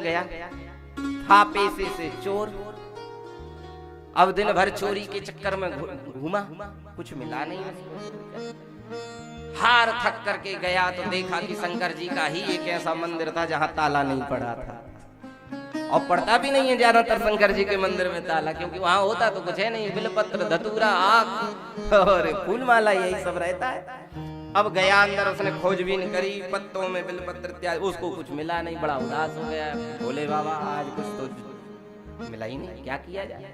गया था पेशे से चोर। अब दिन भर चोरी के चक्कर में घूमा, कुछ मिला नहीं उसको। हार थक करके गया तो देखा कि शंकर जी का ही एक ऐसा मंदिर था जहां ताला नहीं पड़ा था, और पड़ता भी नहीं है ज्यादातर शंकर जी के मंदिर में ताला, क्योंकि वहां होता तो कुछ है नहीं, बिलपत्र धतूरा आग और फूल माला यही सब रहता है। अब गया अंदर, उसने खोजबीन करी पत्तों में बिलपत्र इत्यादि, उसको कुछ मिला नहीं, बड़ा उदास हो गया। बोले बाबा आज कुछ तो मिला ही नहीं, क्या किया जाए।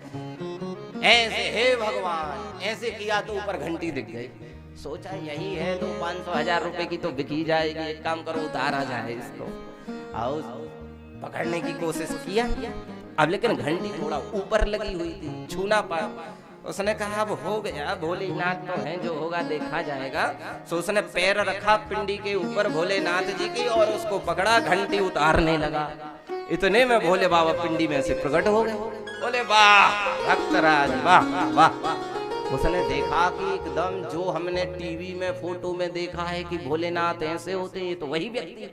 ऐसे हे भगवान, ऐसे किया तो ऊपर घंटी दिख गई। सोचा यही है तो 500,000 रुपए की तो बिकी जाएगी, एक काम करो उतारा जाए इसको। आओ पकड़ने की कोशिश किया, अब लेकिन घंटी थोड़ा ऊपर लगी हुई थी, छू ना पाया। उसने कहा अब हो गया, भोलेनाथ तो हैं, जो होगा देखा जाएगा। सो उसने पैर रखा पिंडी के ऊपर भोलेनाथ जी की और उसको पकड़ा, घंटी उतारने लगा। इतने में भोले बाबा पिंडी में से प्रकट हो गए। बोले वाह भक्तराज वाह वाह। उसने देखा कि एकदम जो हमने टीवी में फोटो में देखा है कि भोलेनाथ ऐसे होते हैं, तो वही व्यक्ति।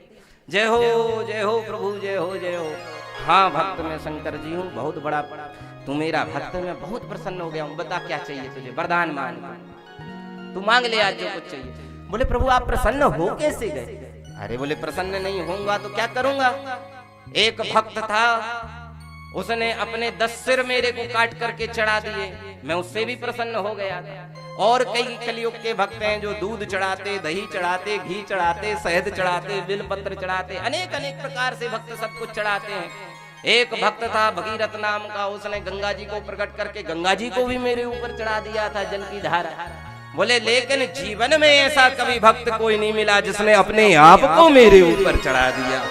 जय हो प्रभु, जय हो। हाँ भक्त मैं शंकर जी हूँ, बहुत बड़ा तू मेरा भक्त, मैं बहुत प्रसन्न हो गया हूँ। बता क्या चाहिए तुझे, वरदान मांग, तू मांग ले आज जो कुछ चाहिए। बोले प्रभु आप प्रसन्न हो कैसे गए। अरे बोले प्रसन्न नहीं होऊंगा तो क्या करूंगा। एक भक्त था, उसने अपने 10 सिर मेरे को काट करके चढ़ा दिए, मैं उससे भी प्रसन्न हो गया था। और कई कलयुग के भक्त हैं जो दूध चढ़ाते, दही चढ़ाते, घी चढ़ाते, शहद चढ़ाते, बिलपत्र चढ़ाते, अनेक अनेक प्रकार से भक्त सब कुछ चढ़ाते हैं। एक भक्त था भगीरथ नाम का, उसने गंगा जी को प्रकट करके गंगा जी को भी मेरे ऊपर चढ़ा दिया था जल की धारा। बोले लेकिन जीवन में ऐसा कभी भक्त कोई नहीं मिला जिसने अपने आप को मेरे ऊपर चढ़ा दिया।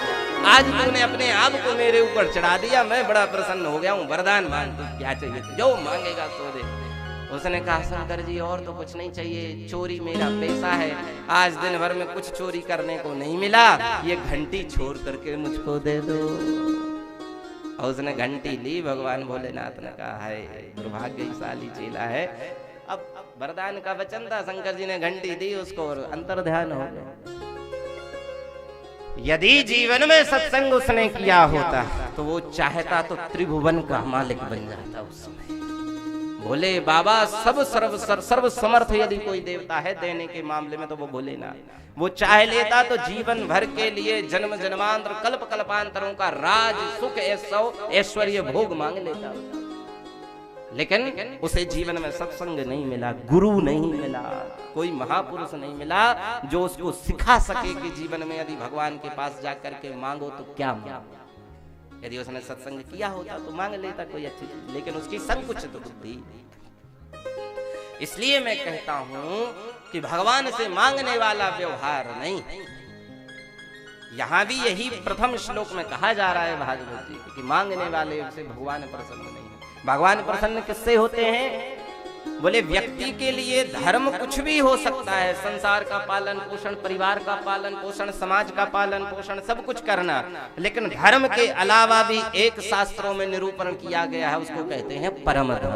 आज तूने अपने आप को मेरे ऊपर चढ़ा दिया, मैं बड़ा प्रसन्न हो गया हूँ। वरदान मांग, तू क्या चाहिए, जो मांगेगा सो दे। उसने कहा शंकर जी और तो कुछ नहीं चाहिए, चोरी मेरा पेशा है, आज दिन भर में कुछ चोरी करने को नहीं मिला, ये घंटी छोड़ करके मुझको दे दो। और उसने घंटी ली। भगवान भोलेनाथ ने कहा है दुर्भाग्यशाली चेला है। अब वरदान का वचन था, शंकर जी ने घंटी दी उसको और अंतर ध्यान हो गया। यदि जीवन में सत्संग उसने किया होता तो वो चाहता तो त्रिभुवन का मालिक बन जाता उसमें। भोले बाबा सर्व समर्थ यदि कोई देवता है देने के मामले में तो वो भोलेनाथ। वो चाह लेता तो जीवन भर के लिए जन्म जन्मांतर कल्प कल्पांतरों का राज सुख ऐश्वर्य भोग मांग लेता, लेकिन उसे जीवन में सत्संग नहीं मिला, गुरु नहीं मिला, कोई महापुरुष नहीं मिला जो उसको सिखा सके कि जीवन में यदि भगवान के पास जाकर के मांगो तो क्या मांगो। यदि उसने सत्संग किया होता तो मांग लेता कोई अच्छी चीज, लेकिन उसकी संकुचित बुद्धि। इसलिए मैं कहता हूं कि भगवान से मांगने वाला व्यवहार नहीं। यहां भी यही प्रथम श्लोक में कहा जा रहा है भागवत जी कि मांगने वाले से भगवान प्रसन्न नहीं है। भगवान प्रसन्न किससे होते हैं। बोले व्यक्ति के लिए धर्म कुछ भी हो सकता है, संसार का पालन पोषण, परिवार का पालन पोषण, समाज का पालन पोषण, सब कुछ करना, लेकिन धर्म के अलावा भी एक शास्त्रों में निरूपण किया गया है, उसको कहते हैं परम धर्म।